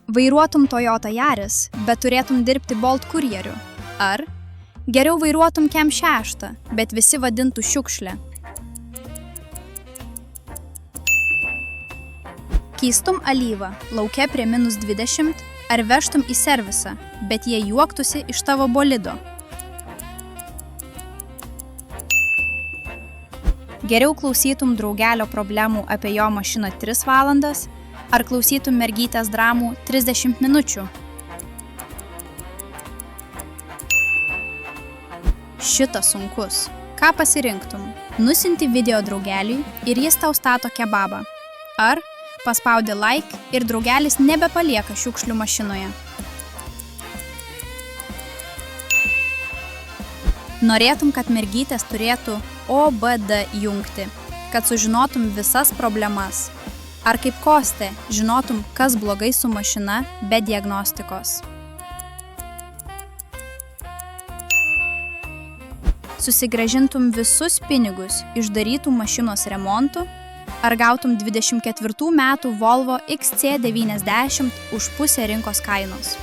Vairuotum Toyota Yaris, bet turėtum dirbti Bolt kurjeriu. Ar geriau vairuotum Kem 6, bet visi vadintų šiukšlę. Keistum alyvą lauke prie -20 ar vežtum į servisą, bet jie juoktųsi iš tavo bolido. Geriau klausytum draugelio problemų apie jo mašiną 3 valandas, ar klausytum mergytės dramų 30 minučių? Šitas sunkus. Ką pasirinktum? Nusinti video draugeliui ir jis tau stato kebabą. Ar paspaudi like ir draugelis nebepalieka šiukšlių mašinoje? Norėtum, kad mergytės turėtų OBD jungtį, kad sužinotum visas problemas. Ar kaip Kostė žinotum, kas blogai su mašina be diagnostikos? Susigrąžintum visus pinigus išdarytų mašinos remontų, ar gautum 24 metų Volvo XC90 už pusę rinkos kainos?